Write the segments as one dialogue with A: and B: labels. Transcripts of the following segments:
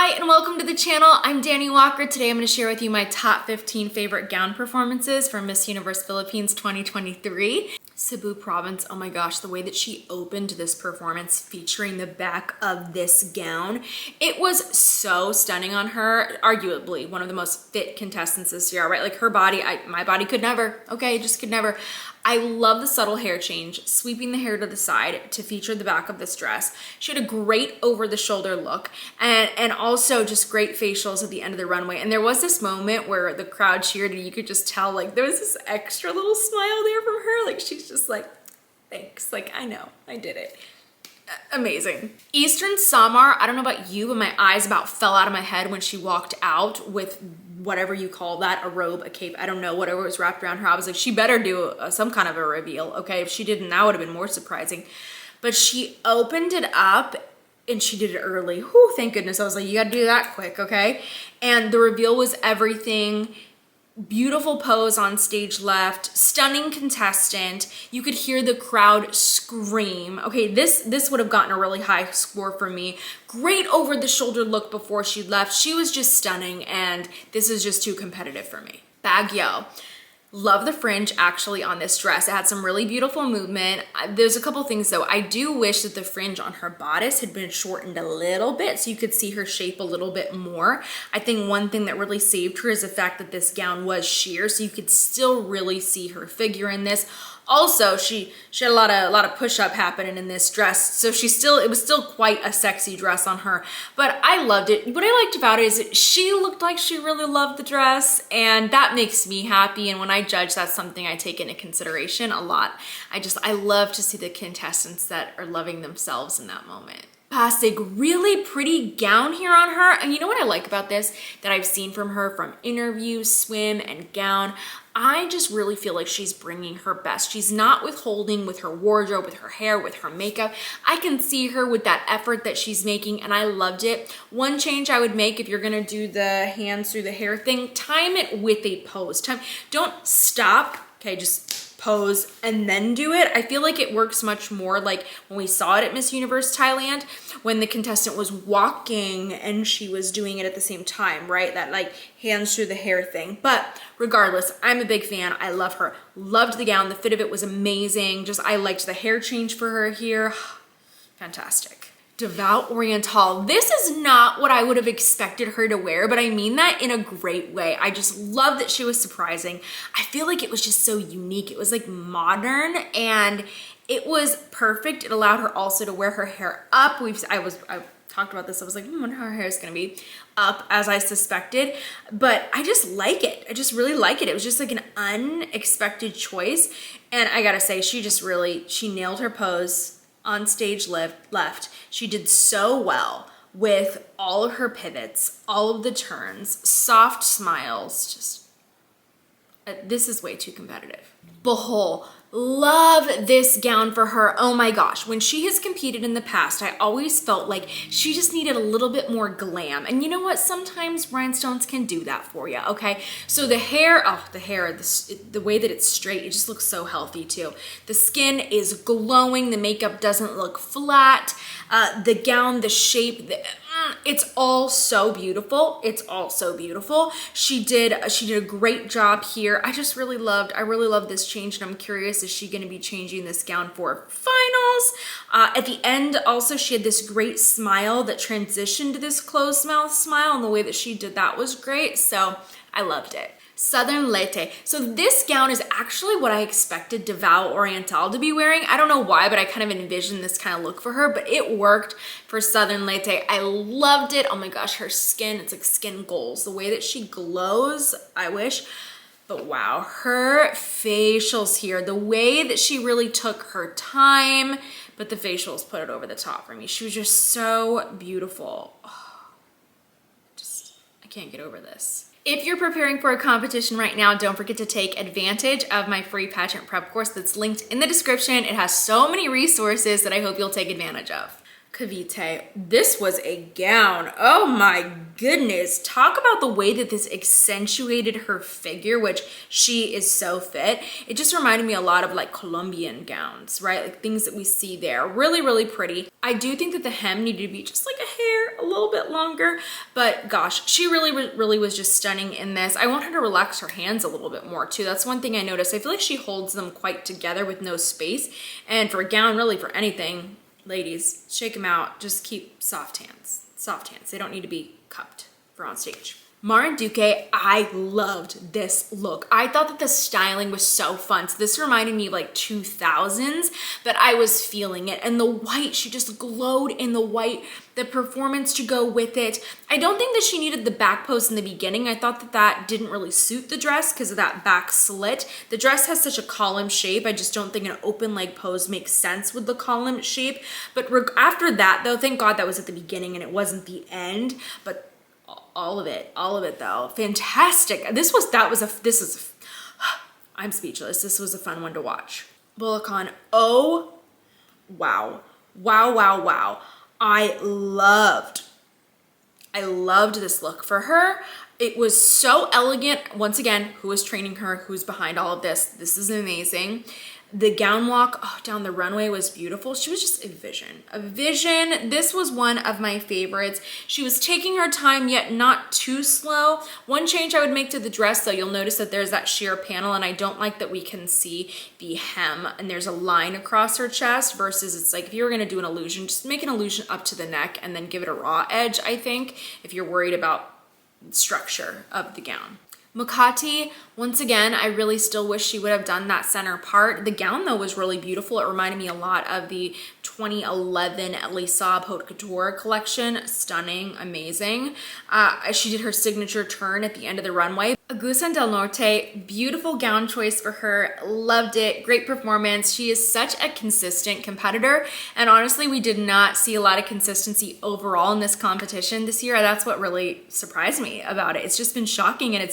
A: Hi and welcome to the channel. I'm Dani Walker. Today I'm going to share with you my top 15 favorite gown performances from Miss Universe Philippines 2023. Cebu Province, oh my gosh, the way that she opened this performance featuring the back of this gown, it was so stunning on her. Arguably one of the most fit contestants this year, right? Like her body, my body could never, okay, just could never. I love the subtle hair change, sweeping the hair to the side to feature the back of this dress. She had a great over-the-shoulder look and also just great facials at the end of the runway. And there was this moment where the crowd cheered and you could just tell like there was this extra little smile there from her. Like she's just like, thanks, like I know, I did it. Amazing. Eastern Samar, I don't know about you, but my eyes about fell out of my head when she walked out with whatever you call that, a robe, a cape, I don't know, whatever was wrapped around her. I was like, she better do some kind of a reveal, okay? If she didn't, that would have been more surprising. But she opened it up and she did it early. Whew, thank goodness. I was like, you gotta do that quick, okay? And the reveal was everything. Beautiful pose on stage left, stunning contestant. You could hear the crowd scream. Okay, this would have gotten a really high score for me. Great over the shoulder look before she left. She was just stunning and this is just too competitive for me. Baguio. Love the fringe actually on this dress. It had some really beautiful movement. There's a couple things though. I do wish that the fringe on her bodice had been shortened a little bit so you could see her shape a little bit more. I think one thing that really saved her is the fact that this gown was sheer so you could still really see her figure in this. Also, she had a lot of push-up happening in this dress, so it was still quite a sexy dress on her, but I loved it. What I liked about it is that she looked like she really loved the dress, and that makes me happy, and when I judge, that's something I take into consideration a lot. I love to see the contestants that are loving themselves in that moment. Pasig, really pretty gown here on her, and you know what I like about this that I've seen from her from interviews, swim, and gown? I just really feel like she's bringing her best. She's not withholding with her wardrobe, with her hair, with her makeup. I can see her with that effort that she's making and I loved it. One change I would make if you're gonna do the hands through the hair thing, time it with a pose. Don't stop, okay, just pose and then do it. I feel like it works much more like when we saw it at Miss Universe Thailand when the contestant was walking and she was doing it at the same time, right? That like hands through the hair thing. But regardless, I'm a big fan. I love her. Loved the gown. The fit of it was amazing. I liked the hair change for her here. Fantastic. Devout Oriental. This is not what I would have expected her to wear, but I mean that in a great way. I just love that she was surprising. I feel like it was just so unique. It was like modern and it was perfect. It allowed her also to wear her hair up. I talked about this. I was like, I wonder how her hair is gonna be up as I suspected, but I just like it. I just really like it. It was just like an unexpected choice. And I gotta say, she nailed her pose on stage left. She did so well with all of her pivots, all of the turns, soft smiles, this is way too competitive. Bohol. Love this gown for her. Oh my gosh, when she has competed in the past, I always felt like she just needed a little bit more glam. And you know what? Sometimes rhinestones can do that for you, okay? So the hair, the way that it's straight, it just looks so healthy too. The skin is glowing. The makeup doesn't look flat. The gown, the shape, it's all so beautiful. It's all so beautiful. She did a great job here. I really loved this change and I'm curious, is she gonna be changing this gown for finals? At the end also, she had this great smile that transitioned to this closed mouth smile and the way that she did that was great. So I loved it. Southern Leyte. So this gown is actually what I expected Devout Oriental to be wearing. I don't know why, but I kind of envisioned this kind of look for her, but it worked for Southern Leyte. I loved it. Oh my gosh, her skin, it's like skin goals. The way that she glows, I wish. But wow, her facials here, the way that she really took her time, but the facials put it over the top for me. She was just so beautiful. Oh, I can't get over this. If you're preparing for a competition right now, don't forget to take advantage of my free pageant prep course that's linked in the description. It has so many resources that I hope you'll take advantage of. Cavite. This was a gown. Oh my goodness. Talk about the way that this accentuated her figure, which she is so fit. It just reminded me a lot of like Colombian gowns, right? Like things that we see there. Really, really pretty. I do think that the hem needed to be just like a hair a little bit longer, but gosh, she really was just stunning in this. I want her to relax her hands a little bit more too. That's one thing I noticed. I feel like she holds them quite together with no space. And for a gown, really for anything, ladies, shake them out. Just keep soft hands. Soft hands. They don't need to be cupped for on stage. Marinduque, I loved this look. I thought that the styling was so fun. So this reminded me of like 2000s, but I was feeling it. And the white, she just glowed in the white, the performance to go with it. I don't think that she needed the back post in the beginning. I thought that that didn't really suit the dress because of that back slit. The dress has such a column shape. I just don't think an open leg pose makes sense with the column shape. But after that though, thank God that was at the beginning and it wasn't the end, but all of it though, fantastic. I'm speechless. This was a fun one to watch. Bullocon, oh, wow. I loved this look for her. It was so elegant. Once again, who is training her? Who's behind all of this? This is amazing. The gown walk down the runway was beautiful. She was just a vision. This was one of my favorites. She was taking her time, yet not too slow. One change I would make to the dress, though, you'll notice that there's that sheer panel, and I don't like that we can see the hem, and there's a line across her chest, versus it's like if you were gonna do an illusion, just make an illusion up to the neck and then give it a raw edge, I think, if you're worried about the structure of the gown. Makati, once again, I really still wish she would have done that center part. The gown, though, was really beautiful. It reminded me a lot of the 2011 Elisa Haute Couture collection. Stunning, amazing. She did her signature turn at the end of the runway. Agusan del Norte, beautiful gown choice for her. Loved it. Great performance. She is such a consistent competitor. And honestly, we did not see a lot of consistency overall in this competition this year. That's what really surprised me about it. It's just been shocking, and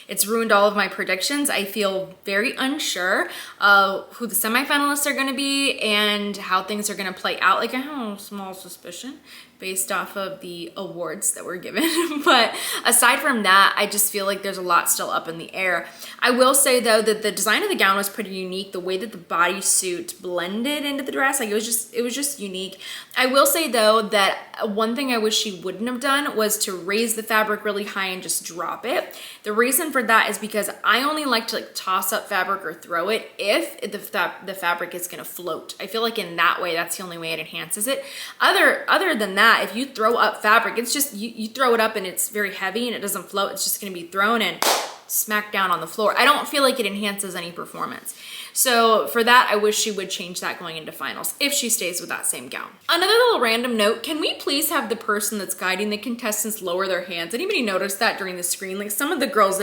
A: it's ruined all of my predictions. I feel very unsure of who the semifinalists are going to be and how things are going to play out. Like, I have a small suspicion based off of the awards that were given. But aside from that, I just feel like there's a lot still up in the air. I will say, though, that the design of the gown was pretty unique. The way that the bodysuit blended into the dress, like it was just unique. I will say, though, that one thing I wish she wouldn't have done was to raise the fabric really high and just drop it. The reason for that is because I only like to like toss up fabric or throw it if the fabric is gonna float. I feel like in that way, that's the only way it enhances it. Other than that, if you throw up fabric, it's just, you throw it up and it's very heavy and it doesn't float. It's just gonna be thrown and smack down on the floor. I don't feel like it enhances any performance. So for that, I wish she would change that going into finals if she stays with that same gown. Another little random note, can we please have the person that's guiding the contestants lower their hands? Anybody notice that during the screen? Like some of the girls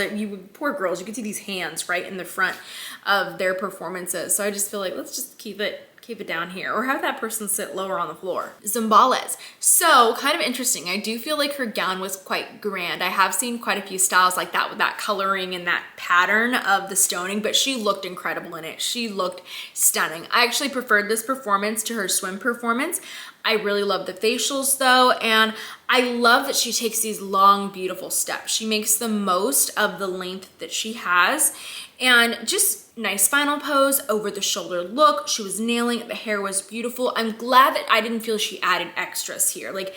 A: poor girls, you can see these hands right in the front of their performances. So I just feel like, let's just keep it down here, or have that person sit lower on the floor. Zambales. So kind of interesting. I do feel like her gown was quite grand. I have seen quite a few styles like that with that coloring and that pattern of the stoning, but she looked incredible in it. She looked stunning. I actually preferred this performance to her swim performance. I really love the facials though, and I love that she takes these long, beautiful steps. She makes the most of the length that she has, and just nice final pose, over the shoulder look. She was nailing it. The hair was beautiful. I'm glad that I didn't feel she added extras here. Like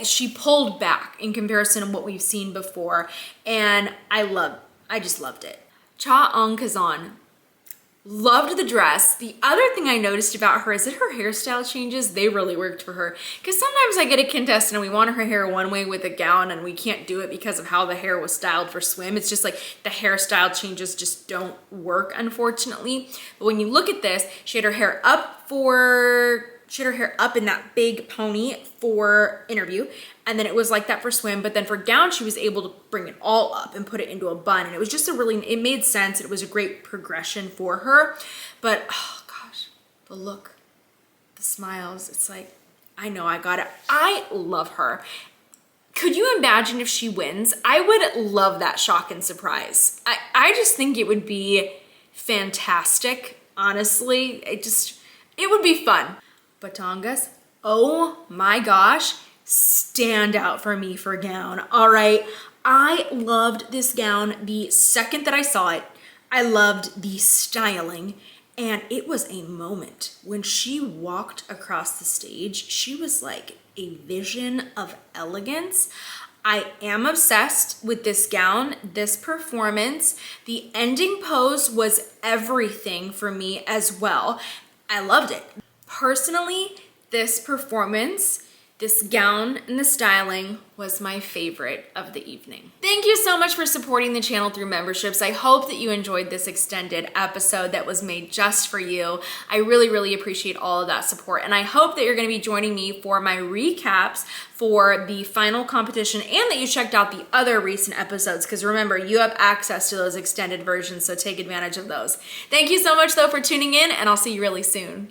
A: she pulled back in comparison to what we've seen before, and I just loved it. Cha Ong Kazan. Loved the dress. The other thing I noticed about her is that her hairstyle changes, they really worked for her. Because sometimes I get a contestant and we want her hair one way with a gown and we can't do it because of how the hair was styled for swim. It's just like the hairstyle changes just don't work, unfortunately. But when you look at this, she had her hair up in that big pony for interview, and then it was like that for swim, but then for gown, she was able to bring it all up and put it into a bun, and it was just it made sense. It was a great progression for her, but oh gosh, the look, the smiles, it's like, I know I got it. I love her. Could you imagine if she wins? I would love that shock and surprise. I just think it would be fantastic, honestly. It would be fun. Batangas, Oh my gosh, stand out for me for gown. All right, I loved this gown the second that I saw it. I loved the styling, and it was a moment when she walked across the stage. She was like a vision of elegance. I am obsessed with this gown, this performance. The ending pose was everything for me as well. I loved it. Personally, this performance, this gown and the styling was my favorite of the evening. Thank you so much for supporting the channel through memberships. I hope that you enjoyed this extended episode that was made just for you. I really, really appreciate all of that support. And I hope that you're gonna be joining me for my recaps for the final competition and that you checked out the other recent episodes, because remember, you have access to those extended versions, so take advantage of those. Thank you so much though for tuning in, and I'll see you really soon.